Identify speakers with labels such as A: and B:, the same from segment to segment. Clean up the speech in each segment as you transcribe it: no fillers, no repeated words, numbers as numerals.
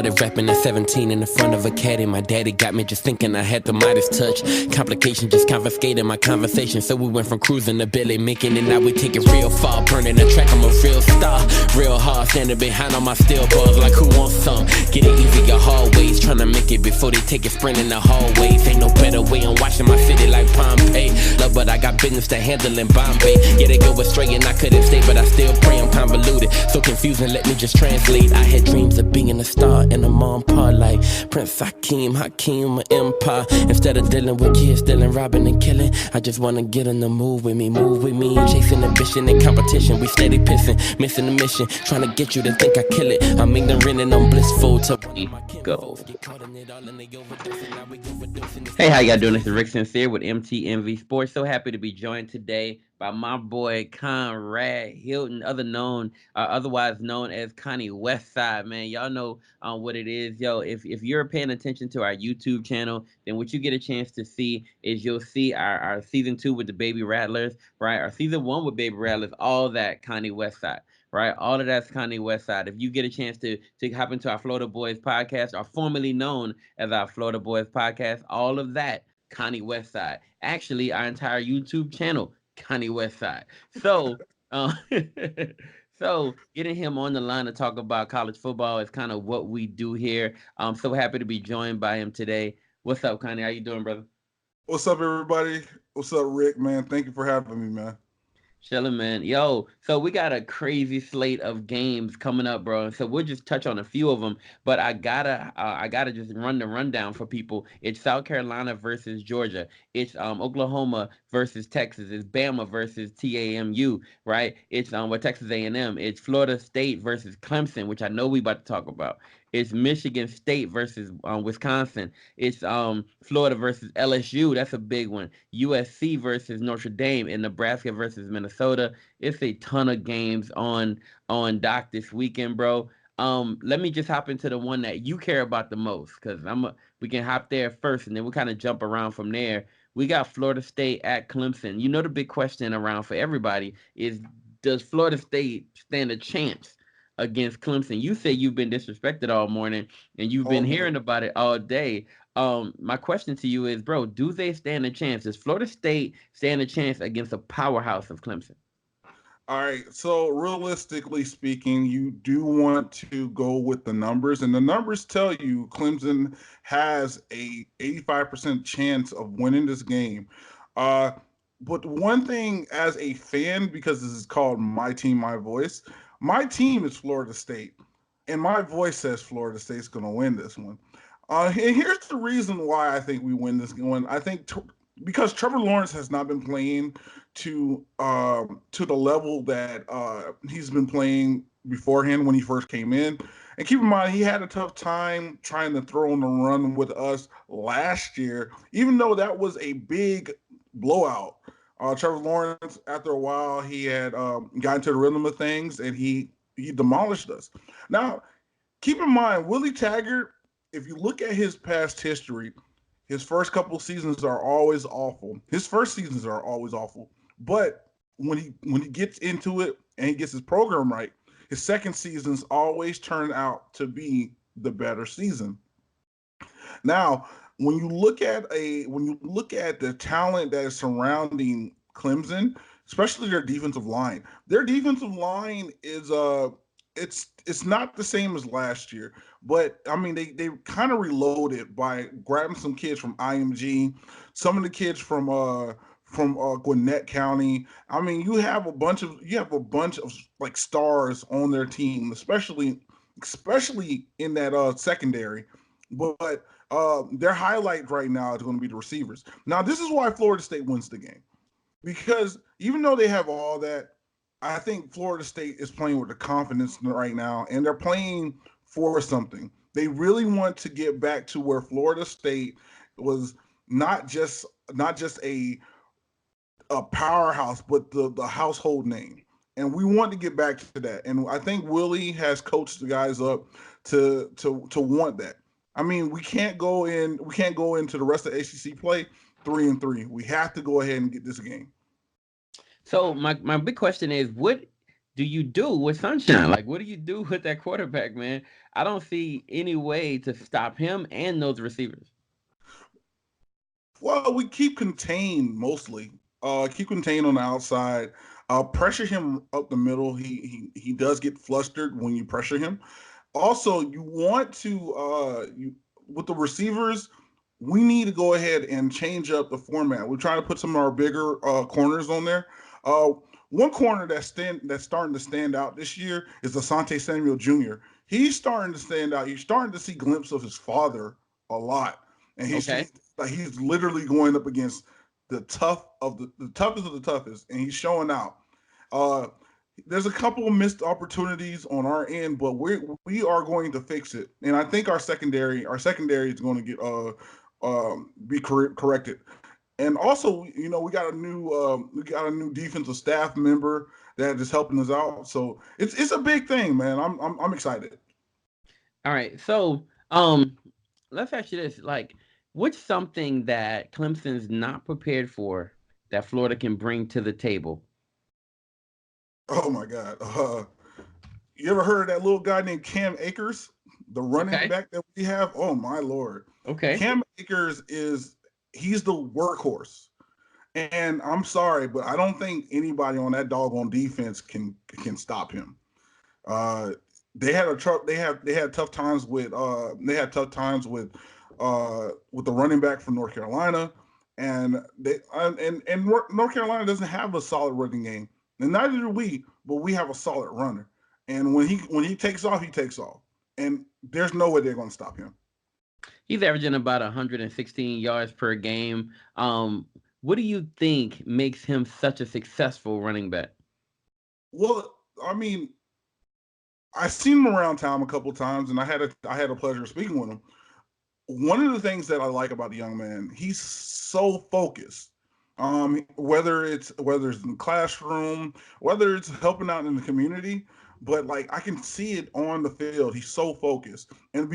A: Started rapping at 17 in the front of a caddy. My daddy got me just thinking I had the Midas touch. Complication just confiscated my conversation. So we went from cruising to Billy making it. Now we take it real far. Burning the track, I'm a real star. Real hard, standing behind on my steel bars like who wants some? Get it easy, your hallways. Trying to make it before they take it sprinting the hallways. Ain't no better way. I'm watching my city like Pompeii. Love, but I got business to handle in Bombay. Yeah, they go astray and I couldn't stay, but I still pray. I'm convoluted, so confusing, let me just translate. I had dreams of being a star in a mom part like Prince Hakeem, my empire. Instead of dealing with kids, stealing, robbing, and killing, I just wanna get in the move with me. Chasing ambition and competition, we steady pissing, missing the mission, trying to get you to think I kill it. I'm ignorant and I'm blissful to go. Hey, how y'all doing? This is Rick Sincere with MTMV Sports. So happy to be joined today by my boy Conrad Hilton, otherwise known as Connie Westside. Man, y'all know what it is. Yo, if you're paying attention to our YouTube channel, then what you get a chance to see is you'll see our season 2 with the Baby Rattlers, right? Our season 1 with Baby Rattlers, all that Connie Westside. Right, all of that's Connie Westside. If you get a chance to hop into our Florida Boys podcast, or formerly known as our Florida Boys podcast, all of that Connie Westside. Actually, our entire YouTube channel, Connie Westside. So, so getting him on the line to talk about college football is kind of what we do here. I'm so happy to be joined by him today. What's up, Connie? How you doing, brother?
B: What's up, everybody? What's up, Rick, man? Thank you for having me, man.
A: Chilling, man. Yo, so we got a crazy slate of games coming up, bro. So we'll just touch on a few of them, but I gotta just run the rundown for people. It's South Carolina versus Georgia. It's Oklahoma versus Texas. It's Bama versus TAMU, right? It's Texas A&M. It's Florida State versus Clemson, which I know we about to talk about. It's Michigan State versus Wisconsin. It's Florida versus LSU. That's a big one. USC versus Notre Dame, and Nebraska versus Minnesota. It's a ton of games on dock this weekend, bro. Let me just hop into the one that you care about the most, because we can hop there first, and then we'll kind of jump around from there. We got Florida State at Clemson. You know, the big question around for everybody is, does Florida State stand a chance against Clemson? You say you've been disrespected all morning, and you've been hearing about it all day. My question to you is, bro, do they stand a chance? Does Florida State stand a chance against a powerhouse of Clemson?
B: All right, so realistically speaking, you do want to go with the numbers, and the numbers tell you Clemson has a 85% chance of winning this game. Uh, but one thing as a fan, because this is called My Team, My Voice, my team is Florida State, and my voice says Florida State's going to win this one. And here's the reason why I think we win this one. I think because Trevor Lawrence has not been playing to the level that he's been playing beforehand when he first came in. And keep in mind, he had a tough time trying to throw on the run with us last year, even though that was a big blowout. Trevor Lawrence, after a while, he had got into the rhythm of things, and he demolished us. Now, keep in mind, Willie Taggart, if you look at his past history, his first couple seasons are always awful. His first seasons are always awful. But when he gets into it and he gets his program right, his second seasons always turn out to be the better season. Now, when you look at the talent that is surrounding Clemson, especially their defensive line is it's not the same as last year, but I mean they kind of reloaded by grabbing some kids from IMG, some of the kids from Gwinnett County. I mean, you have a bunch of like stars on their team, especially in that secondary. But their highlight right now is going to be the receivers. Now, this is why Florida State wins the game, because even though they have all that, I think Florida State is playing with the confidence right now, and they're playing for something. They really want to get back to where Florida State was not just a powerhouse, but the household name. And we want to get back to that. And I think Willie has coached the guys up to want that. I mean, we can't go into the rest of ACC play 3-3. We have to go ahead and get this game.
A: So my big question is, what do you do with Sunshine? Like, what do you do with that quarterback, man? I don't see any way to stop him and those receivers.
B: Well, we keep contained mostly. Keep contained on the outside. Pressure him up the middle. He does get flustered when you pressure him. Also, you want to you with the receivers, we need to go ahead and change up the format. We're trying to put some of our bigger corners on there. Uh, One corner that's starting to stand out this year is Asante Samuel Jr. He's starting to stand out. You're starting to see glimpses of his father a lot, and
A: Okay.
B: he's literally going up against the toughest of the toughest, and he's showing out. Uh, there's a couple of missed opportunities on our end, but we are going to fix it. And I think our secondary is going to get be corrected. And also, we got a new defensive staff member that is helping us out. So it's a big thing, man. I'm excited.
A: All right. So, let's ask you this: like, what's something that Clemson's not prepared for that Florida can bring to the table?
B: Oh my God. You ever heard of that little guy named Cam Akers, the running
A: Okay.
B: back that we have? Oh my lord,
A: Okay.
B: Cam Akers is he's the workhorse. And I'm sorry, but I don't think anybody on that doggone defense can stop him. Uh, they had tough times with the running back from North Carolina, and North Carolina doesn't have a solid running game, and neither do we. But we have a solid runner, and when he takes off, he takes off, and there's no way they're going to stop him.
A: He's averaging about 116 yards per game. What do you think makes him such a successful running back?
B: Well, I mean, I've seen him around town a couple of times, and I had a pleasure of speaking with him. One of the things that I like about the young man, he's so focused. Whether it's in the classroom, whether it's helping out in the community, but like I can see it on the field. He's so focused, and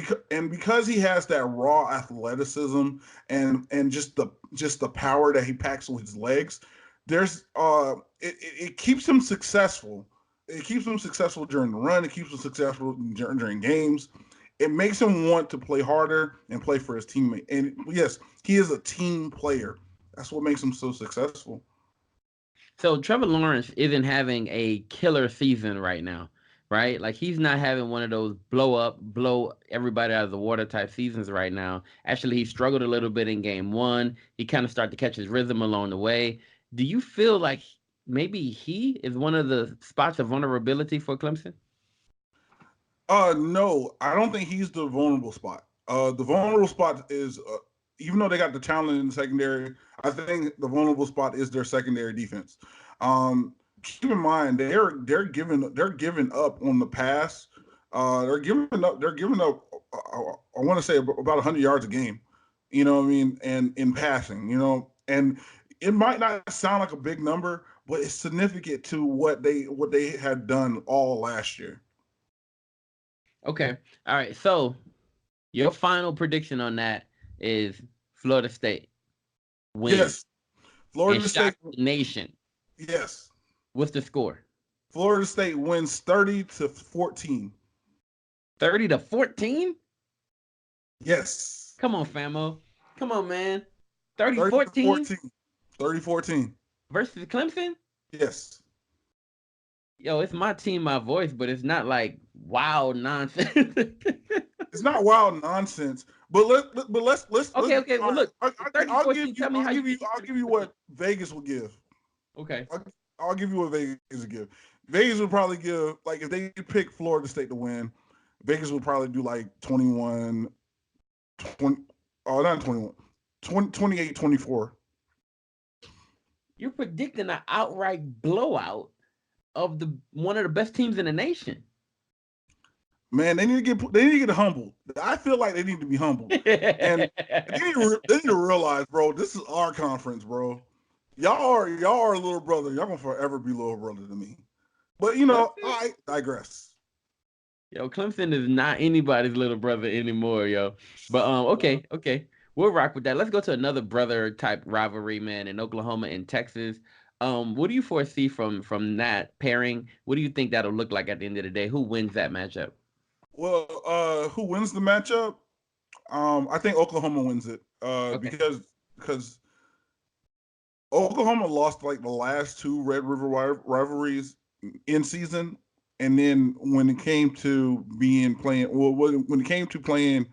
B: because he has that raw athleticism and just the power that he packs with his legs, there's it keeps him successful. It keeps him successful during the run. It keeps him successful during games. It makes him want to play harder and play for his teammate. And yes, he is a team player. That's what makes him so successful.
A: So Trevor Lawrence isn't having a killer season right now, right? Like he's not having one of those blow up, blow everybody out of the water type seasons right now. Actually, he struggled a little bit in game one. He kind of started to catch his rhythm along the way. Do you feel like maybe he is one of the spots of vulnerability for Clemson?
B: No, I don't think he's the vulnerable spot. The vulnerable spot is even though they got the talent in the secondary, I think the vulnerable spot is their secondary defense. Keep in mind they're giving up on the pass. They're giving up. I want to say about 100 yards a game. You know what I mean? And in passing, and it might not sound like a big number, but it's significant to what they had done all last year.
A: Okay. All right. So your final prediction on that is Florida State wins
B: Yes,
A: and
B: Florida State.
A: shocks the nation.
B: Yes,
A: What's the score?
B: Florida State wins 30-14.
A: 30-14?
B: Yes,
A: Come on, famo. Come on, man. 30
B: 30 to
A: 14
B: 14. 30-14.
A: versus Clemson?
B: Yes,
A: Yo, it's my team, my voice, but it's not like wow nonsense.
B: it's not wild nonsense, but let's.
A: Okay, okay.
B: All
A: Well,
B: right,
A: look, 30
B: I'll give
A: 14.
B: you
A: Tell me how you get
B: I'll give you what Vegas would give.
A: Okay.
B: I'll give you what Vegas would give. Vegas would probably give like if they pick Florida State to win, Vegas would probably do like 21, 20. Oh, not 21, 20, 28, 24.
A: You're predicting an outright blowout of the one of the best teams in the nation.
B: Man, they need to get humbled. I feel like they need to be humbled, and they need to realize, bro, this is our conference, bro. Y'all are a little brother. Y'all gonna forever be little brother to me. But
A: Clemson?
B: I digress.
A: Yo, Clemson is not anybody's little brother anymore, yo. But okay, okay. We'll rock with that. Let's go to another brother type rivalry, man, in Oklahoma and Texas. What do you foresee from that pairing? What do you think that'll look like at the end of the day? Who wins that matchup?
B: Well, who wins the matchup? I think Oklahoma wins it.
A: Okay.
B: Because Oklahoma lost like the last two Red River rivalries in season, and then when it came to being playing, well, when it came to playing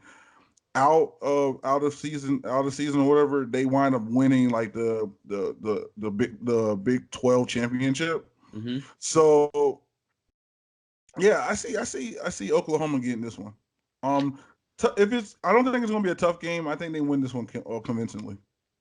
B: out of season or whatever, they wind up winning like the Big 12 championship.
A: Mm-hmm.
B: So yeah, I see Oklahoma getting this one. Um, if it's, I don't think it's gonna be a tough game. I think they win this one convincingly.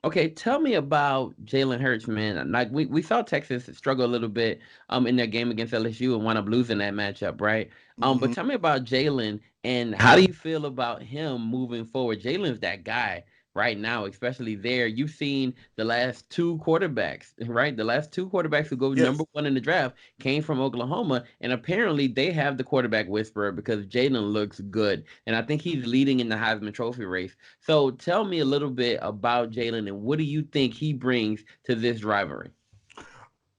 A: Okay, tell me about Jalen Hurts, man. Like we saw Texas struggle a little bit in their game against LSU and wound up losing that matchup, right? But
B: Mm-hmm.
A: tell me about Jalen and how do you feel about him moving forward? Jalen's that guy right now, especially there. You've seen the last two quarterbacks, right? The last two quarterbacks who go number
B: Yes.
A: one in the draft came from Oklahoma, and apparently they have the quarterback whisperer because Jalen looks good, and I think he's leading in the Heisman Trophy race. So tell me a little bit about Jalen and what do you think he brings to this rivalry?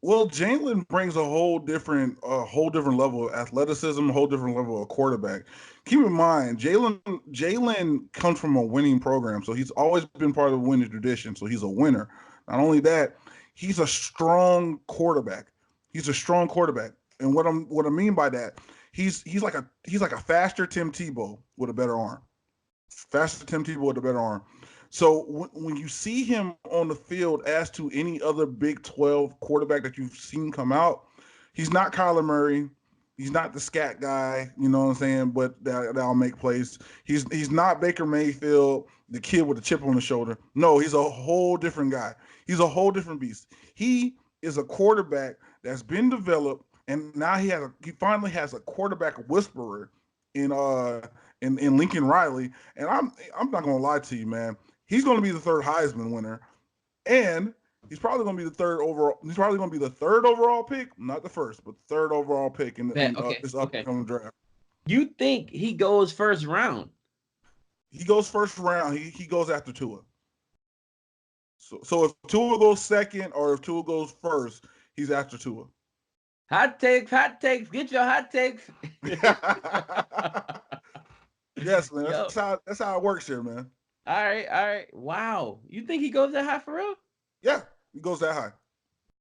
B: Well, Jalen brings a whole different level of athleticism, a whole different level of quarterback. Keep in mind, Jalen comes from a winning program, so he's always been part of the winning tradition. So he's a winner. Not only that, he's a strong quarterback. He's a strong quarterback, and what I mean by that, he's like a faster Tim Tebow with a better arm. Faster Tim Tebow with a better arm. So when you see him on the field as to any other Big 12 quarterback that you've seen come out, he's not Kyler Murray. He's not the scat guy, you know what I'm saying? But that'll make plays. He's not Baker Mayfield, the kid with the chip on the shoulder. No, he's a whole different guy. He's a whole different beast. He is a quarterback that's been developed, and now he finally has a quarterback whisperer in in Lincoln Riley. And I'm not gonna lie to you, man. He's gonna be the third Heisman winner, and he's probably gonna be the third overall. He's probably gonna be the third overall pick, not the first, but the third overall pick
A: Bet.
B: in
A: Okay.
B: this
A: Okay.
B: upcoming draft.
A: You think he goes first round?
B: He goes first round. He goes after Tua. So if Tua goes second or if Tua goes first, he's after Tua.
A: Hot takes, hot takes. Get your hot takes.
B: Yes, man.
A: Yo.
B: That's how it works here, man.
A: All right. All right. Wow. You think he goes that high for real?
B: Yeah, he goes that high.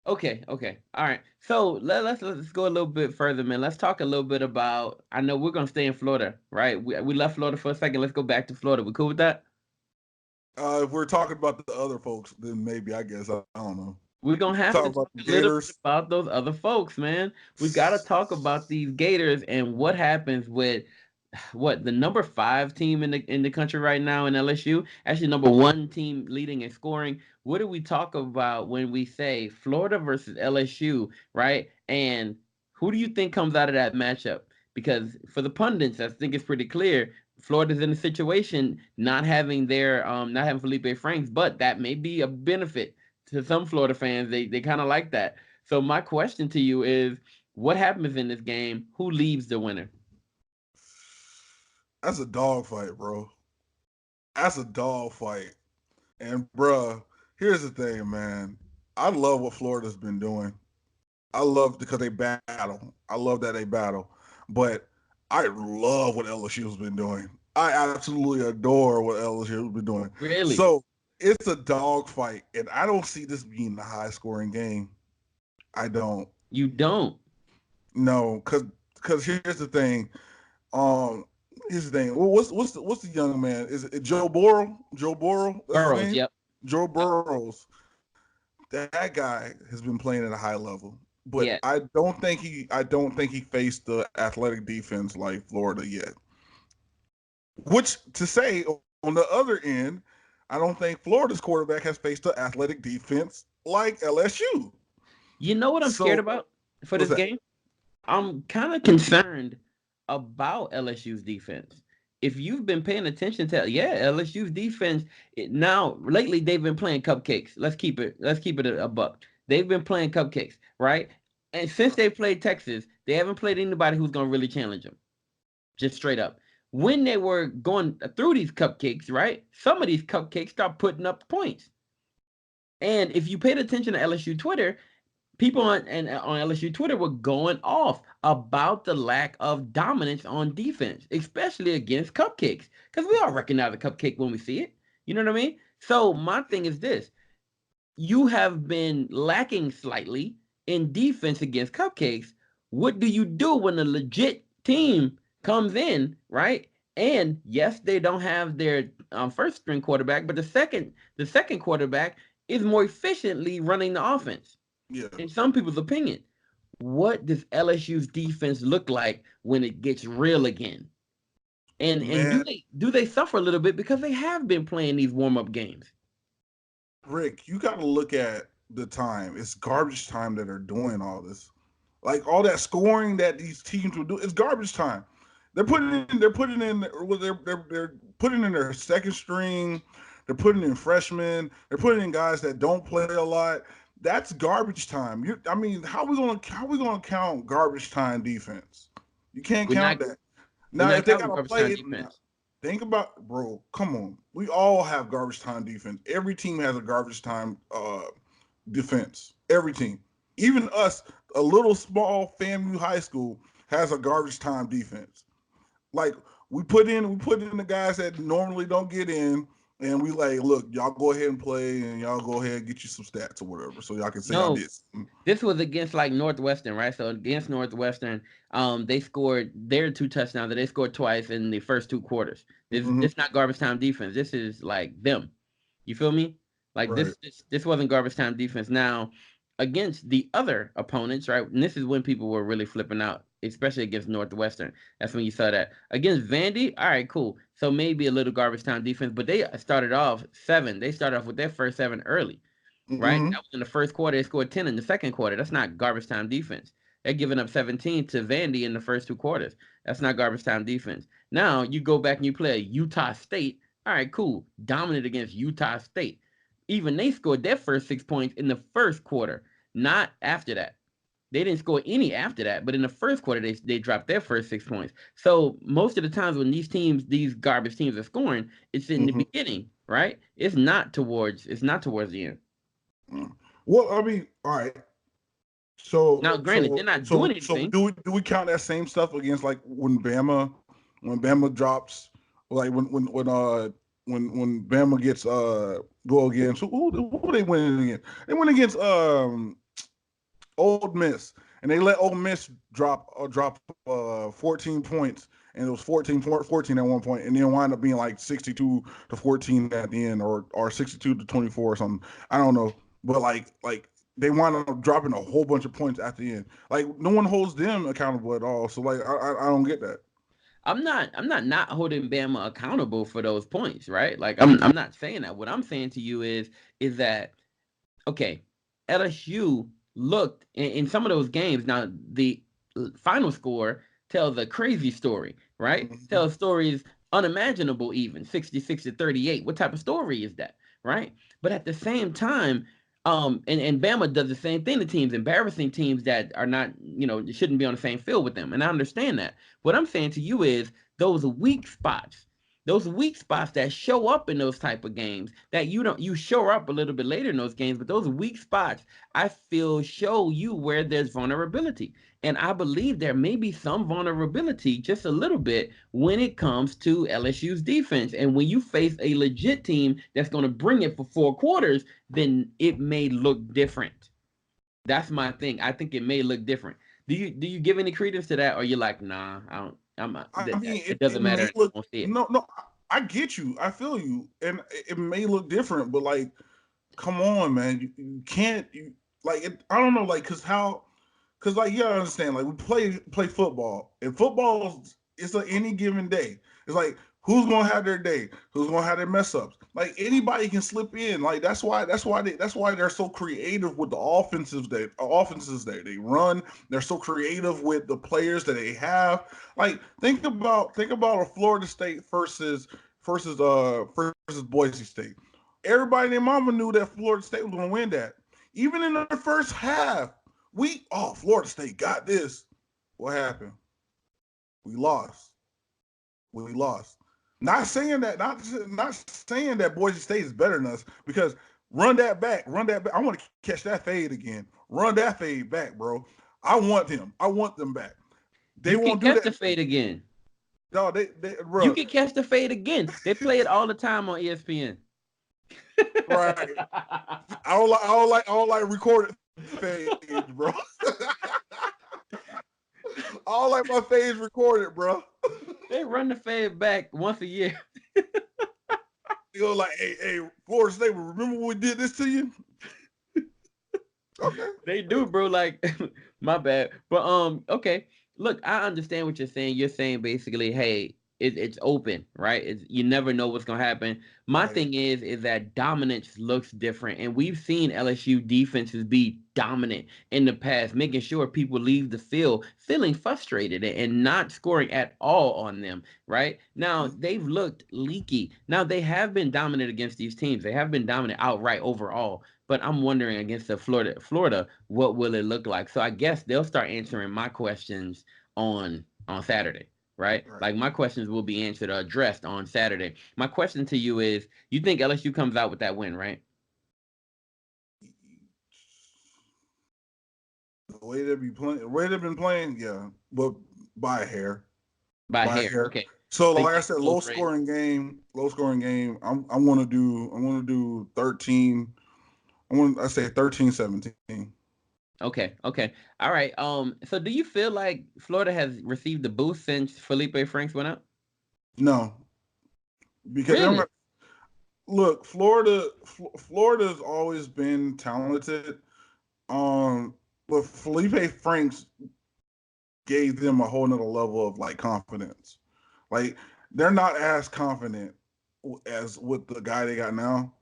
A: Okay, okay. All right. So let's go a little bit further, man. Let's talk a little bit about I know we're gonna stay in Florida, right? We left Florida for a second. Let's go back to Florida. We cool with that?
B: If we're talking about the other folks, then maybe I guess I don't know.
A: We're gonna have
B: Talk
A: to
B: about
A: talk
B: the
A: a little bit
B: Gators.
A: about those other folks, man. We gotta talk about these Gators and what happens with what the number five team in the country right now in LSU, actually number one team leading in scoring. What do we talk about when we say Florida versus LSU, right? And who do you think comes out of that matchup? Because for the pundits, I think it's pretty clear Florida's in a situation not having Felipe Franks, but that may be a benefit to some Florida fans. They kind of like that. So my question to you is, what happens in this game? Who leaves the winner?
B: That's a dog fight, bro. That's a dog fight. And bruh, here's the thing, man. I love what Florida's been doing. I love because they battle. I love that they battle. But I love what LSU's been doing. I absolutely adore what LSU's been doing.
A: Really?
B: So it's a dog fight, and I don't see this being a high scoring game. I don't.
A: You don't.
B: No, because here's the thing. Um, here's the thing. What's the young man? Is it Joe Burrow? Joe Burrow? That's his
A: Burrows,
B: name.
A: yep.
B: Joe
A: Yep.
B: Burrows. That guy has been playing at a high level, but
A: Yeah.
B: I don't think he faced the athletic defense like Florida yet. Which to say on the other end, I don't think Florida's quarterback has faced the athletic defense like LSU.
A: You know what I'm scared
B: So
A: about for
B: what's
A: this
B: that?
A: game? I'm kind of concerned about LSU's defense. If you've been paying attention to, yeah, LSU's defense now lately they've been playing cupcakes. Let's keep it a buck. They've been playing cupcakes, right? And since they played Texas, they haven't played anybody who's gonna really challenge them. Just straight up. When they were going through these cupcakes, right? Some of these cupcakes start putting up points. And if you paid attention to LSU Twitter, people on LSU Twitter were going off about the lack of dominance on defense, especially against cupcakes, because we all recognize a cupcake when we see it. You know what I mean? So my thing is this: you have been lacking slightly in defense against cupcakes. What do you do when a legit team comes in, right? And yes, they don't have their first string quarterback, but the second quarterback is more efficiently running the offense.
B: Yeah,
A: In some people's opinion, what does LSU's defense look like when it gets real again? And
B: man,
A: do they suffer a little bit because they have been playing these warm up games?
B: Rick, you got to look at the time. It's garbage time that are doing all this. Like all that scoring that these teams will do, it's garbage time. They're putting in their second string. They're putting in freshmen. They're putting in guys that don't play a lot. That's garbage time. I mean, how we gonna count garbage time defense? You can't
A: We're not
B: count that.
A: we're
B: Now,
A: not
B: if they
A: counting
B: gotta
A: garbage
B: play
A: time
B: it,
A: defense.
B: think about, bro. Come on, we all have garbage time defense. Every team has a garbage time defense. Every team, even us, a little small FAMU high school has a garbage time defense. Like we put in the guys that normally don't get in, and we like, look, y'all go ahead and play, and y'all go ahead and get you some stats or whatever, so y'all can say y'all
A: No,
B: did something.
A: this was against like Northwestern, right? So against Northwestern, they scored their two touchdowns that they scored twice in the first two quarters. This not garbage time defense. This is like them. You feel me? Like
B: Right.
A: this wasn't garbage time defense. Now against the other opponents, right? And this is when people were really flipping out, especially against Northwestern. That's when you saw that. Against Vandy, all right, cool. So maybe a little garbage time defense, but they started off seven. They started off with their first seven early, right?
B: Mm-hmm.
A: That was in the first quarter. They scored 10 in the second quarter. That's not garbage time defense. They're giving up 17 to Vandy in the first two quarters. That's not garbage time defense. Now you go back and you play a Utah State. All right, cool. Dominant against Utah State. Even they scored their first 6 points in the first quarter, not after that. They didn't score any after that, but in the first quarter they dropped their first 6 points. So most of the times when these garbage teams are scoring, it's in the
B: Mm-hmm.
A: beginning, right? It's not towards the end.
B: Mm. Well, I mean, all right. So
A: Now, granted, they're
B: so
A: not
B: so
A: doing
B: so
A: anything.
B: do we count that same stuff against like when Bama drops, like when Bama gets go against who they winning against? They went against Old Miss, and they let Old Miss drop 14 points, and it was 14 at one point, and then wind up being like 62-14 at the end, or 62-24 or something. I don't know, but like they wind up dropping a whole bunch of points at the end. Like no one holds them accountable at all. So like I don't get that.
A: I'm not holding Bama accountable for those points, right? Like I'm not saying that. What I'm saying to you is that okay, LSU looked in some of those games. Now the final score tells a crazy story, right?
B: Mm-hmm.
A: Tells stories unimaginable, even 66-38. What type of story is that, right? But at the same time, and Bama does the same thing to teams, embarrassing teams that are not, shouldn't be on the same field with them. And I understand that. What I'm saying to you is those weak spots, that show up in those type of games that you show up a little bit later in those games, but those weak spots I feel show you where there's vulnerability. And I believe there may be some vulnerability, just a little bit, when it comes to LSU's defense. And when you face a legit team that's going to bring it for 4 quarters, then it may look different. That's my thing. I think it may look different. Do you give any credence to that, or you're like, nah, I don't. I'm not.
B: I mean,
A: It
B: it
A: doesn't matter.
B: may
A: I
B: look,
A: won't see it.
B: no. I get you. I feel you, and it may look different, but like, come on, man, you can't. Like, I don't know, like, cause like you gotta understand, like we play football, and football it's like any given day. It's like who's gonna have their day, who's gonna have their mess ups. Like anybody can slip in. Like that's why they're so creative with the offenses they run. They're so creative with the players that they have. Like think about a Florida State versus Boise State. Everybody and their mama knew that Florida State was gonna win that. Even in the first half, Florida State got this. What happened? We lost. We lost. Not saying that Boise State is better than us, because Run that back. Run that back. I want to catch that fade again. Run that fade back, bro. I want him. I want them back. They
A: You can
B: won't do
A: catch
B: that
A: the
B: to me.
A: fade again.
B: No,
A: You
B: bro.
A: can catch the fade again. They play it all the time on ESPN.
B: Right. I don't like recorded fades, bro. I don't like my fades recorded, bro.
A: They run the fade back once a year.
B: You know, like, hey, Florida State, remember when we did this to you? Okay.
A: They do, bro. Like, my bad. But okay. Look, I understand what you're saying. You're saying basically, hey, it's open, right? You never know what's gonna happen. My
B: Right.
A: thing is that dominance looks different, and we've seen LSU defenses be dominant in the past, making sure people leave the field feeling frustrated and not scoring at all on them. Right now, they've looked leaky. Now they have been dominant against these teams. They have been dominant outright overall. But I'm wondering against the Florida, what will it look like? So I guess they'll start answering my questions on Saturday, right?
B: Right.
A: Like my questions will be answered or addressed on Saturday. My question to you is: you think LSU comes out with that win, right?
B: The way they be playing, the way they've been playing, yeah, but by a hair,
A: By
B: by a
A: hair,
B: hair.
A: okay.
B: So,
A: So you
B: like I
A: think
B: said,
A: close range?
B: low scoring game. I want to do, 13. I say 13-17.
A: Okay, okay, all right. So do you feel like Florida has received the boost since Felipe Franks went out?
B: No, because I'm
A: Really?
B: not, look, Florida's always been talented. Um, but Felipe Franks gave them a whole nother level of like confidence. Like they're not as confident as with the guy they got now.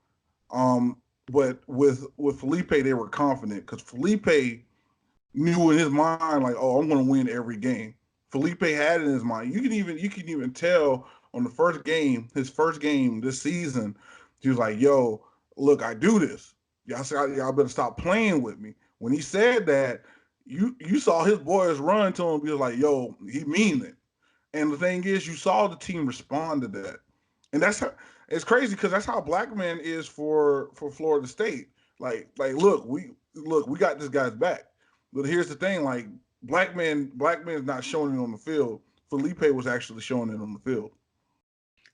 B: But with Felipe, they were confident because Felipe knew in his mind like, oh, I'm going to win every game. Felipe had in his mind. You can even tell on the first game, his first game this season, he was like, yo, look, I do this. Y'all better stop playing with me. When he said that, you saw his boys run to him, be like, yo, he mean it. And the thing is, you saw the team respond to that, and that's how, it's crazy because that's how Blackman is for Florida State. Look, we got this guy's back. But here's the thing: like Blackman's not showing it on the field. Felipe was actually showing it on the field.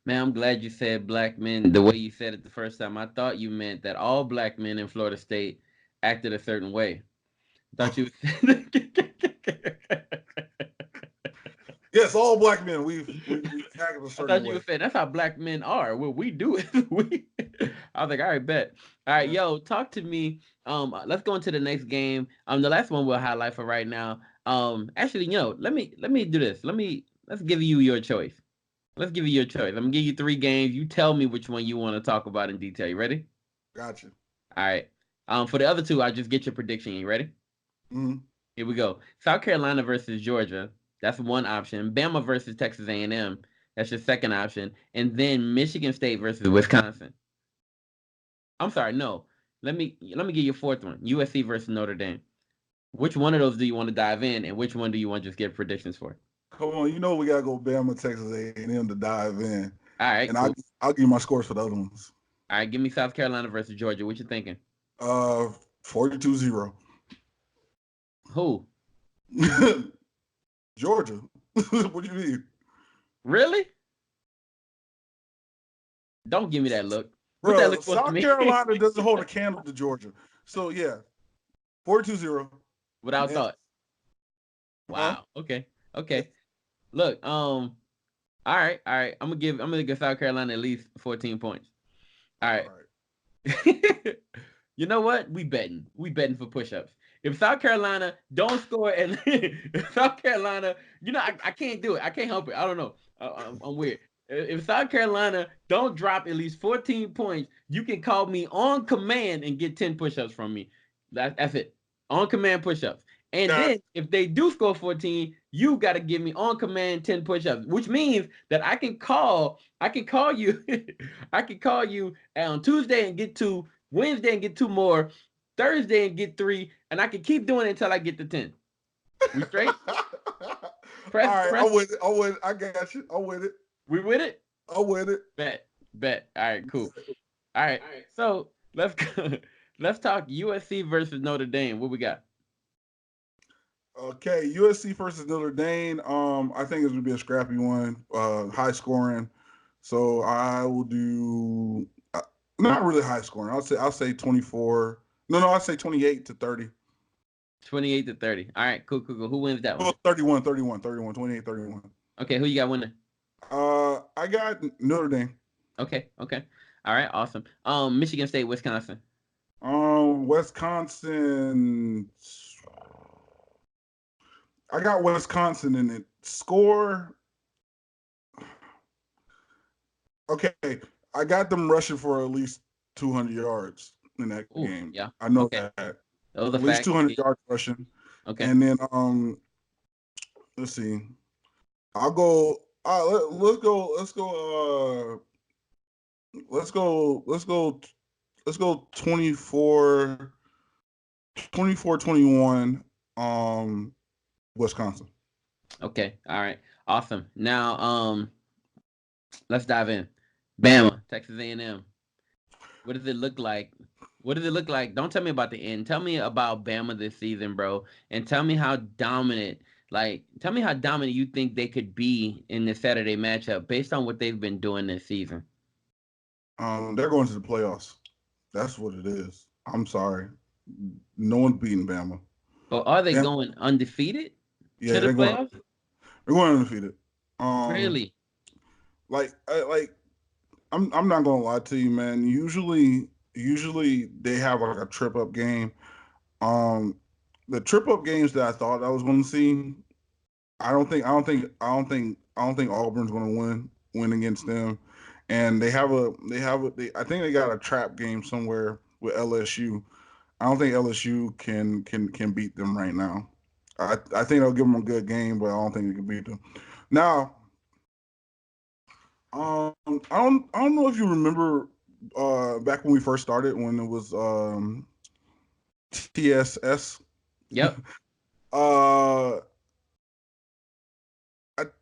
A: Man, I'm glad you said black men the way you said it the first time. I thought you meant that all black men in Florida State acted a certain way. I thought you.
B: Yes, all black men we acted a
A: I
B: certain
A: thought you
B: way.
A: were saying that's how black men are. What we do is we. I was like, all right, bet. All right,
B: Yeah,
A: yo, talk to me. Let's go into the next game. The last one we'll highlight for right now. Actually, let me do this. Let's give you your choice. Let's give you your choice. I'm gonna give you three games. You tell me which one you want to talk about in detail. You ready?
B: gotcha.
A: All right. For the other two, I'll just get your prediction. You ready?
B: Mm-hmm.
A: Here we go. South Carolina versus Georgia. That's one option. Bama versus Texas A&M. That's your second option. And then Michigan State versus Wisconsin. I'm sorry, no. Let me give you a fourth one. USC versus Notre Dame. Which one of those do you want to dive in, and which one do you want to just give predictions for?
B: Come on, you know we gotta go Bama, Texas A&M to dive in,
A: All
B: and
A: right, cool.
B: I'll give you my scores for the other ones.
A: All right, give me South Carolina versus Georgia. What you thinking?
B: 42-0.
A: Who?
B: Georgia. What do you mean?
A: Really? Don't give me that look. What that
B: Bro,
A: look supposed to
B: South
A: mean?
B: Carolina doesn't hold a candle to Georgia. So yeah, 42-0.
A: Without
B: And
A: thought.
B: huh?
A: Wow. Okay. Okay. Look. All right. All right. I'm gonna give South Carolina at least 14 points. All
B: All
A: right.
B: right.
A: You know what? We betting for push-ups. If South Carolina don't score and if South Carolina, I can't do it. I can't help it. I don't know. I'm weird. If South Carolina don't drop at least 14 points, you can call me on command and get 10 push-ups from me. That's it. On command push-ups. And
B: Got
A: then if they do score 14, you got to give me on command 10 push-ups, which means that I can call you I can call you on Tuesday and get two, Wednesday and get two more, Thursday and get three, and I can keep doing it until I get to 10. We straight?
B: All
A: Press,
B: right,
A: press.
B: I'm with it. I'm with it. I got you. I'm with it.
A: We with it?
B: I'm with it.
A: Bet, bet. All right, cool. All right. So let's go. Let's talk USC versus Notre Dame. What we got?
B: Okay, USC versus Notre Dame. I think it's gonna be a scrappy one, high scoring. So I will do not really high scoring. I'll say 24. No, I'll say 28-30.
A: 28-30. All right, cool, cool, cool. Who wins that one?
B: Oh, 31, 28, 31.
A: Okay, who you got winning?
B: I got Notre Dame.
A: Okay, okay. All right, awesome. Michigan State, Wisconsin.
B: Wisconsin. I got Wisconsin in it. Score. Okay, I got them rushing for at least 200 yards in that
A: Ooh,
B: game.
A: yeah.
B: I know
A: Okay.
B: that. At
A: Those are
B: least
A: facts.
B: 200 yards rushing.
A: Okay.
B: And then let's see. I'll go let's go 24-21 Wisconsin.
A: Okay. All right. Awesome. Now, let's dive in. Bama, Texas A&M. What does it look like? What does it look like? Don't tell me about the end. Tell me about Bama this season, bro, and tell me how dominant. Like, tell me how dominant you think they could be in the Saturday matchup based on what they've been doing this season.
B: They're going to the playoffs. That's what it is. I'm sorry. No one's beating Bama.
A: But are they
B: And
A: going undefeated to
B: yeah,
A: the playoffs?
B: they're going undefeated. Um
A: Really?
B: like I'm not gonna lie to you, man. Usually they have like a trip up game. Um, the trip up games that I thought I was going to see, I don't think Auburn's going to win against them. And I think they got a trap game somewhere with LSU. I don't think LSU can beat them right now. I think they'll give them a good game, but I don't think they can beat them. Now, I don't know if you remember back when we first started when it was TSS.
A: Yep.
B: uh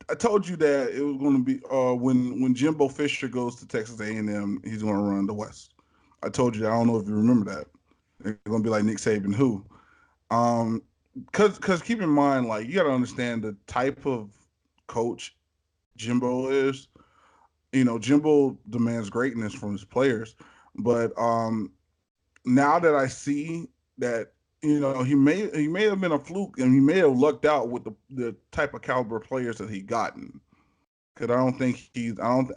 B: I told you that it was going to be when Jimbo Fisher goes to Texas A&M, he's going to run the West. I told you that. I don't know if you remember that. It's going to be like Nick Saban who. Um cuz keep in mind like you got to understand the type of coach Jimbo is. You know, Jimbo demands greatness from his players, but now that I see that, you know, he may have been a fluke and he may have lucked out with the type of caliber players that he gotten. Because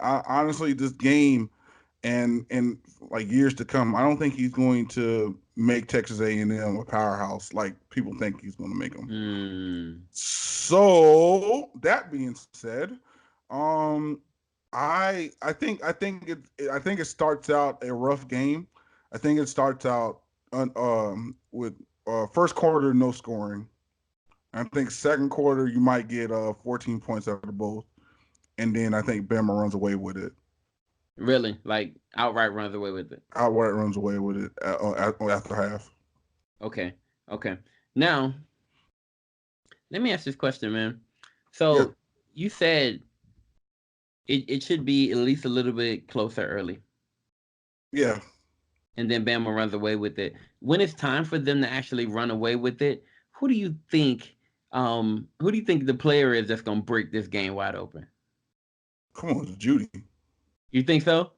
B: I honestly this game and like years to come, I don't think he's going to make Texas A&M a powerhouse like people think he's going to make them.
A: Hmm.
B: So that being said, um, I think it starts out a rough game. I think it starts out with first quarter no scoring. I think second quarter you might get 14 points out of both, and then I think Bama runs away with it.
A: Really? Like outright runs away with it.
B: Outright runs away with it after half.
A: Okay. Okay. Now, let me ask this question, man.
B: Yeah,
A: So you said it should be at least a little bit closer early,
B: yeah.
A: and then Bama runs away with it. When it's time for them to actually run away with it, who do you think who do you think the player is that's gonna break this game wide open?
B: Come on, it's Judy.
A: You think so?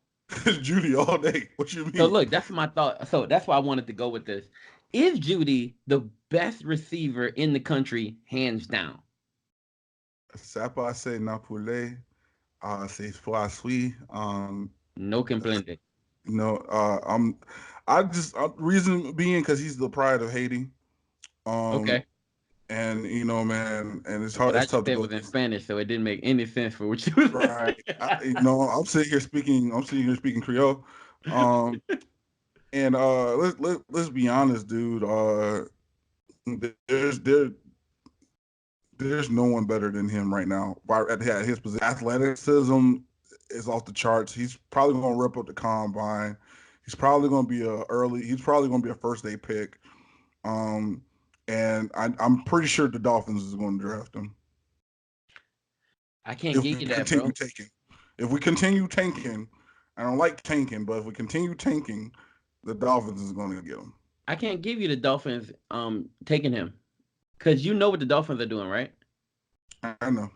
B: It's Judy all day. What you
A: So
B: mean?
A: look, that's my thought. So that's why I wanted to go with this. Is Judy the best receiver in the country, hands down?
B: Ça passe Napoli. C'est Poissy.
A: No complaint.
B: You know, reason being because he's the pride of Haiti. Um,
A: Okay.
B: and you know, man, and it's hard.
A: What I
B: It's
A: just
B: tough to
A: said
B: go
A: was in
B: against.
A: Spanish, so it didn't make any sense for what you was
B: Right.
A: saying.
B: You know, I'm sitting here speaking Creole. Um, and let's be honest, dude. There's no one better than him right now. At his position, athleticism is off the charts. He's probably going to rip up the combine. He's probably going to be a first day pick. Um, and I'm pretty sure the Dolphins is going to draft him
A: I can't
B: if
A: give
B: we
A: you that,
B: continue
A: bro.
B: taking. If we continue tanking, I don't like tanking, but if we continue tanking, The Dolphins is going to get him.
A: I can't give you the Dolphins taking him because you know what the Dolphins are doing, right?
B: I know.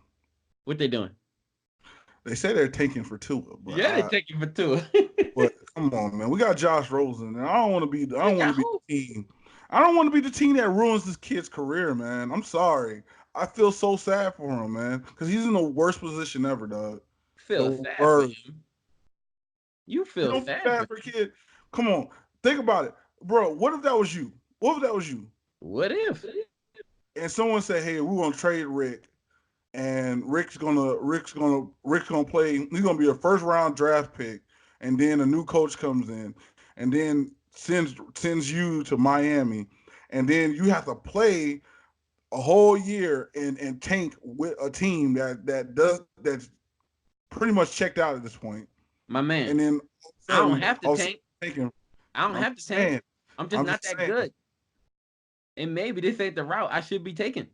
A: What they doing?
B: They say they're tanking for Tua,
A: Yeah, they taking for two.
B: but come on, man. We got Josh Rosen, and I don't want to be. I
A: We
B: don't want to
A: got
B: be
A: who?
B: the team. I don't want to be the team that ruins this kid's career, man. I'm sorry. I feel so sad for him, man, because he's in the worst position ever, dog.
A: Feel
B: The
A: sad for
B: worst.
A: him. You
B: You
A: feel
B: don't feel
A: sad for
B: bad for a kid? Come on, think about it, bro. What if that was you? What if that was you?
A: what if?
B: And someone said, "Hey, we're gonna trade Rick, and Rick's gonna play. He's gonna be a first round draft pick, and then a new coach comes in, and then sends you to Miami, and then you have to play a whole year and tank with a team that's pretty much checked out at this point,
A: My man,
B: and then
A: I don't have to
B: all of a sudden
A: tank.
B: taking.
A: I don't
B: I'm
A: have to
B: just
A: tank.
B: saying.
A: I'm just
B: I'm
A: not
B: just
A: that
B: saying.
A: good. And maybe this ain't the route I should be taking.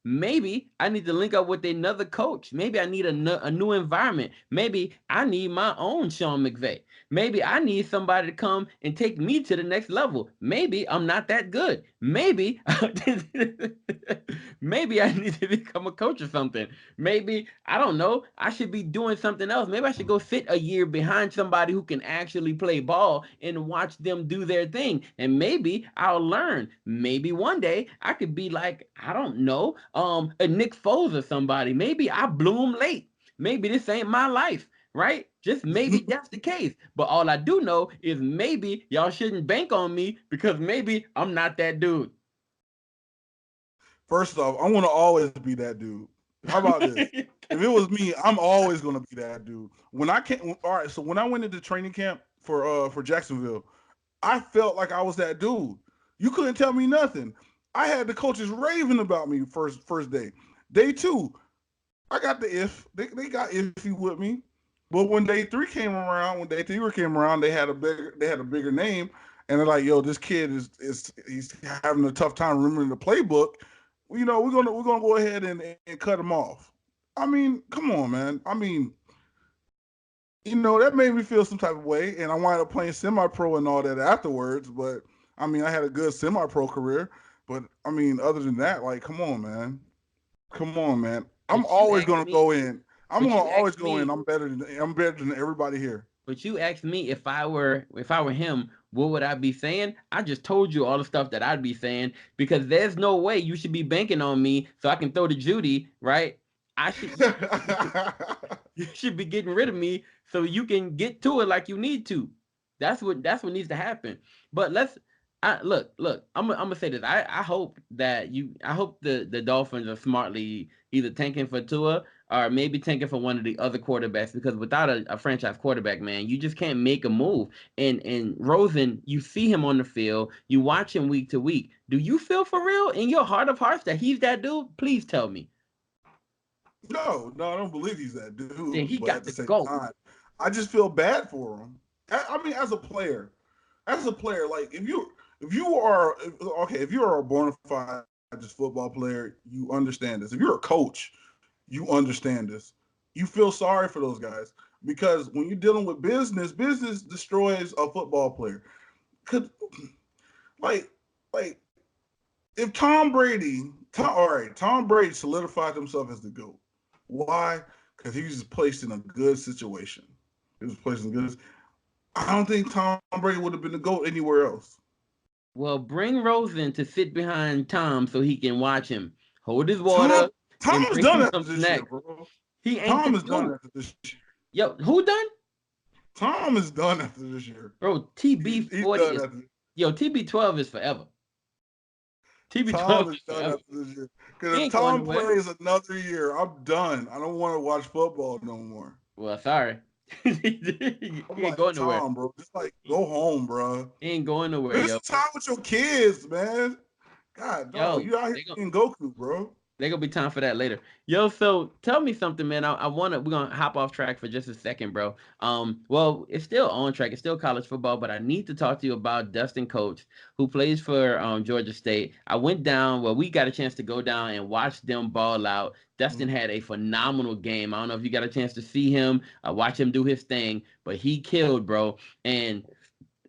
A: Maybe I need to link up with another coach. Maybe I need a new environment. Maybe I need my own Sean McVay. Maybe I need somebody to come and take me to the next level. Maybe I'm not that good. Maybe maybe I need to become a coach or something. Maybe I don't know. I should be doing something else. Maybe I should go sit a year behind somebody who can actually play ball and watch them do their thing. And maybe I'll learn. Maybe one day I could be like, I don't know, a Nick Foles or somebody. Maybe I bloom late. Maybe this ain't my life, right? Just maybe that's the case. But all I do know is maybe y'all shouldn't bank on me because maybe I'm not that dude.
B: First off, I want to always be that dude. How about this? If it was me, I'm always gonna be that dude. When I can't, all right. So when I went into training camp for Jacksonville, I felt like I was that dude. You couldn't tell me nothing. I had the coaches raving about me first day. Day two, I got the if. They got iffy with me. But when day three came around, when day three came around, they had a bigger name, and they're like, "Yo, this kid is he's having a tough time remembering the playbook. We're gonna go ahead and cut him off." I mean, come on, man. I mean, that made me feel some type of way, and I wound up playing semi-pro and all that afterwards. But I mean, I had a good semi-pro career. But I mean, other than that, like, come on, man. Come on, man. I'm
A: but you
B: always
A: asked
B: gonna
A: me,
B: go in. I'm
A: but
B: gonna
A: you
B: always
A: asked
B: go in.
A: me,
B: I'm better than everybody here.
A: but you asked me if I were him, what would I be saying? I just told you all the stuff that I'd be saying because there's no way you should be banking on me so I can throw to Judy, right? I should you should be getting rid of me so you can get to it like you need to. That's what needs to happen. But look. I'm gonna say this. I hope that I hope the Dolphins are smartly either tanking for Tua or maybe tanking for one of the other quarterbacks because without a franchise quarterback, man, you just can't make a move. And Rosen, you see him on the field, you watch him week to week. Do you feel for real in your heart of hearts that he's that dude? Please tell me.
B: No, I don't believe he's that
A: Then
B: dude.
A: he
B: But at
A: got
B: the
A: to
B: same
A: go.
B: time, I just feel bad for him. I mean, as a player, like if you are okay, if you are a bona fide just football player, you understand this. If you're a coach, you understand this. You feel sorry for those guys because when you're dealing with business destroys a football player. Could like like if Tom Brady solidified himself as the GOAT. Why? Because he was placed in a good situation. He was placed in good. I don't think Tom Brady would have been the GOAT anywhere else.
A: Well, bring Rosen to sit behind Tom so he can watch him hold his
B: Tom
A: water
B: Tom
A: and
B: is
A: bring
B: done
A: him
B: after
A: some
B: this year,
A: snacks.
B: bro.
A: He ain't
B: Tom
A: the
B: is done
A: dude.
B: after this year.
A: Yo, who done?
B: Tom is done after this year.
A: Bro,
B: He's
A: TB40
B: done
A: is
B: after.
A: yo, TB12 is forever. TB12
B: Tom is
A: is
B: done
A: forever.
B: after this year. Because
A: He
B: if
A: ain't going
B: Tom
A: nowhere.
B: plays another year, I'm done. I don't want to watch football no more.
A: Well, sorry. He
B: I'm
A: ain't
B: like
A: going nowhere.
B: Tom, bro. Just like
A: He
B: go home, bro.
A: he ain't going nowhere,
B: Spend
A: yo.
B: some time with your kids, man. God, dog,
A: Yo,
B: you out here
A: they gon'
B: being Goku, bro.
A: There gonna be time for that later. Yo, so tell me something, man. I wanna we're gonna hop off track for just a second, bro. Well, it's still on track. It's still college football, but I need to talk to you about Dustin Coates, who plays for Georgia State. I went down. Well, we got a chance to go down and watch them ball out. Dustin
B: Mm.
A: had a phenomenal game. I don't know if you got a chance to see him, watch him do his thing, but he killed, bro. And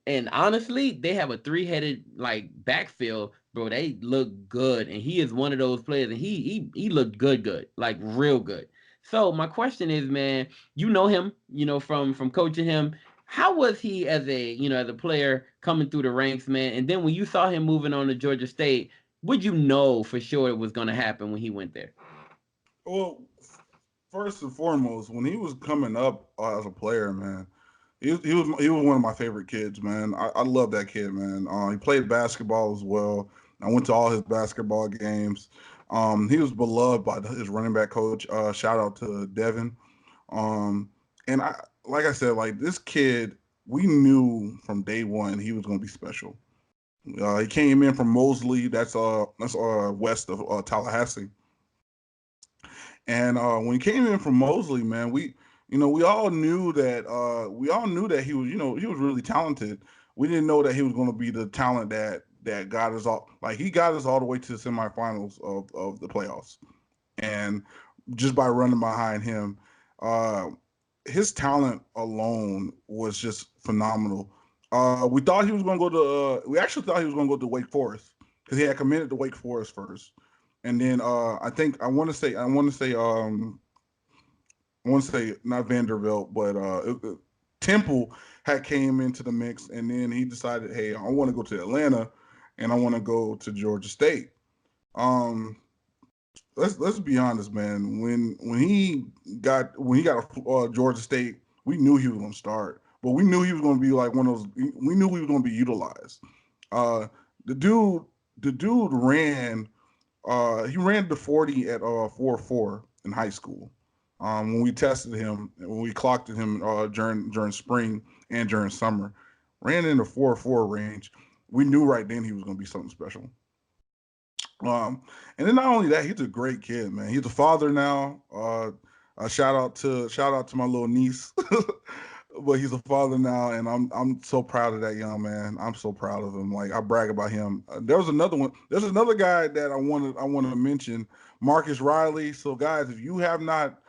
A: And honestly, they have a three-headed like backfield, bro. They look good, and he is one of those players, and he looked good, like real good. So my question is, man, you know him, from coaching him. How was he as a player coming through the ranks, man? And then when you saw him moving on to Georgia State, would you know for sure it was going to happen when he went there?
B: Well, first and foremost, when he was coming up as a player, man, he was one of my favorite kids, man. I love that kid, man. He played basketball as well. I went to all his basketball games. He was beloved by his running back coach. Shout out to Devin. Um, and like I said, like this kid, we knew from day one he was going to be special. He came in from Mosley, that's west of Tallahassee, and when he came in from Mosley, man, we all knew that he was really talented. We didn't know that he was going to be the talent that got us all, like he got us all the way to the semifinals of the playoffs, and just by running behind him, uh, his talent alone was just phenomenal. We thought he was going to go to. We actually thought he was going to go to Wake Forest because he had committed to Wake Forest first, and then I think I want to say not Vanderbilt, but Temple had came into the mix, and then he decided, hey, I want to go to Atlanta, and I want to go to Georgia State. Um, let's be honest, man. When he got Georgia State, we knew he was going to start, but we knew he was going to be like one of those. We knew he was going to be utilized. Uh, the dude, the dude ran. He ran the 40 at 4.4 in high school. When we tested him, when we clocked him during spring and during summer, ran in the 4.4 range. We knew right then he was going to be something special. Um, and then not only that, he's a great kid, man. He's a father now. Shout out to my little niece, but he's a father now, and I'm so proud of that young man. I'm so proud of him. Like I brag about him. There was another one. There's another guy that I want to mention, Marcus Riley. So guys, if you have not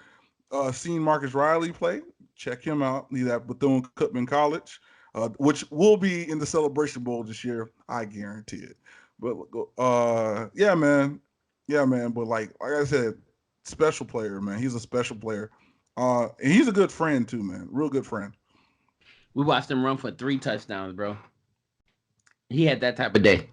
B: seen Marcus Riley play, check him out. He's at Bethune Cookman College, which will be in the Celebration Bowl this year. I guarantee it. But yeah, man. But like I said, special player, man. He's a special player, and he's a good friend too, man. Real good friend.
A: We watched him run for 3 touchdowns, bro. He had that type of day.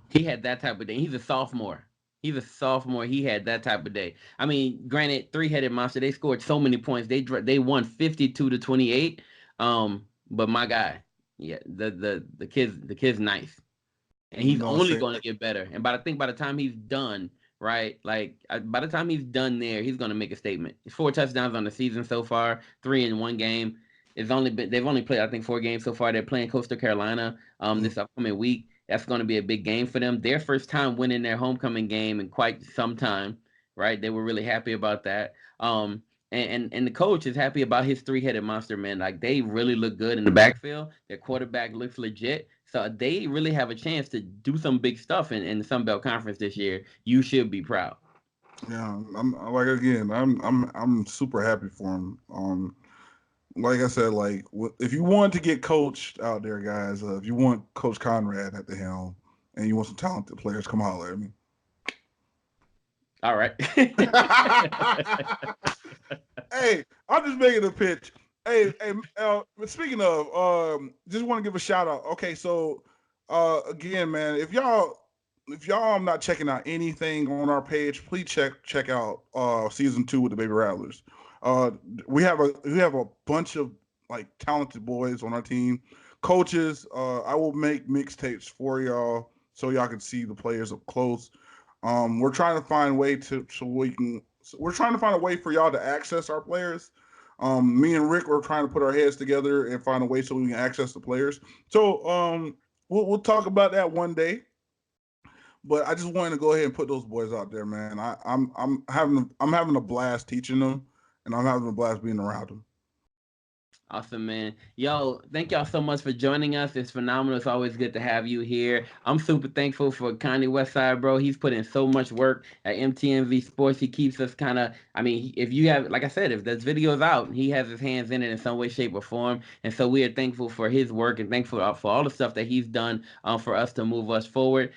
A: He had that type of day. He's a sophomore. He's a sophomore. He had that type of day. I mean, granted, three-headed monster. They scored so many points. They won 52-28. But my guy, yeah, the kid's nice, and
B: You
A: he's
B: know,
A: only
B: say
A: going to get better. And by the time he's done, right, like by the time he's done there, he's going to make a statement. 4 touchdowns on the season so far, three in one game. They've only played I think 4 games so far. They're playing Coastal Carolina this upcoming week. That's going to be a big game for them. Their first time winning their homecoming game in quite some time, right? They were really happy about that. And the coach is happy about his three-headed monster, man. Like they really look good in the backfield. Their quarterback looks legit. So they really have a chance to do some big stuff in the Sun Belt Conference this year. You should be proud.
B: yeah, I'm like again, I'm super happy for him. Like I said, like if you want to get coached out there, guys, if you want Coach Conrad at the helm, and you want some talented players, come holler at me.
A: All right.
B: Hey, I'm just making a pitch. Hey, speaking of, just want to give a shout out. Okay, so again, man, if y'all not checking out anything on our page, please check out season 2 with the Baby Rattlers. Uh, we have a bunch of like talented boys on our team, coaches. I will make mixtapes for y'all so y'all can see the players up close. We're trying to find a way to so we can. So we're trying to find a way for y'all to access our players. Me and Rick are trying to put our heads together and find a way so we can access the players. So we'll talk about that one day. But I just wanted to go ahead and put those boys out there, man. I'm having a blast teaching them, and I'm having a blast being around them.
A: Awesome, man. Yo, thank y'all so much for joining us. It's phenomenal. It's always good to have you here. I'm super thankful for Connie Westside, bro. He's put in so much work at MTMV Sports. He keeps us kind of, I mean, if you have, like I said, if there's videos out, he has his hands in it in some way, shape, or form. And so we are thankful for his work and thankful for all the stuff that he's done for us to move us forward.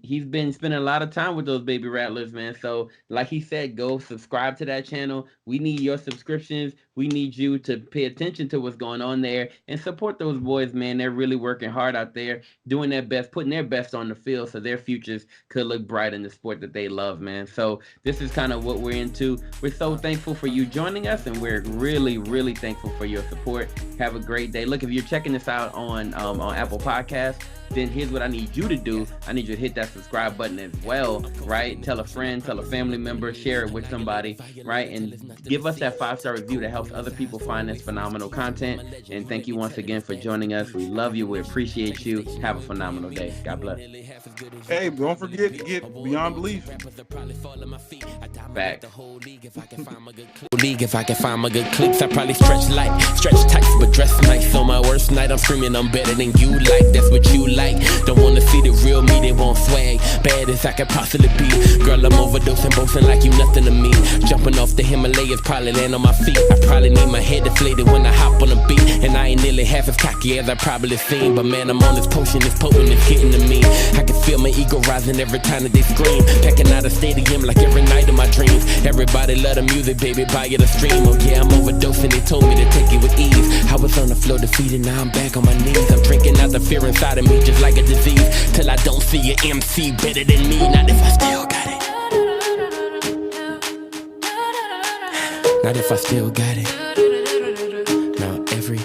A: He's been spending a lot of time with those baby rattlers, man. So, like he said, go subscribe to that channel. We need your subscriptions. We need you to pay attention to what's going on there and support those boys, man. They're really working hard out there, doing their best, putting their best on the field so their futures could look bright in the sport that they love, man. So this is kind of what we're into. We're so thankful for you joining us, and we're really, really thankful for your support. Have a great day. Look, if you're checking this out on Apple Podcasts, then here's what I need you to do. I need you to hit that subscribe button as well, right? Tell a friend, tell a family member, share it with somebody, right? And give us that 5-star review that helps other people find this phenomenal content. And thank you once again for joining us. We love you. We appreciate you. Have a phenomenal day. God bless.
B: Hey, don't forget to get Beyond Belief.
A: Back.
C: League if I can find my good clicks. I probably stretch tights, but dress nice. On my worst night, I'm screaming I'm better than you. Like that's what you like. Don't wanna see the real me, they won't swag. Bad as I could possibly be. Girl, I'm overdosing, boasting like you nothing to me. Jumping off the Himalayas, probably land on my feet. I probably need my head deflated when I hop on a beat. And I ain't nearly half as cocky as I probably seem. But man, I'm on this potion, it's potent, it's getting to me. I can feel my ego rising every time that they scream. Packing out a stadium like every night of my dreams. Everybody love the music, baby, buy it a stream. Oh yeah, I'm overdosing, they told me to take it with ease. I was on the floor defeated, now I'm back on my knees. I'm drinking out the fear inside of me just like a disease. Till I don't see an MC better than me. Not if I still got it. Not if I still got it. Now every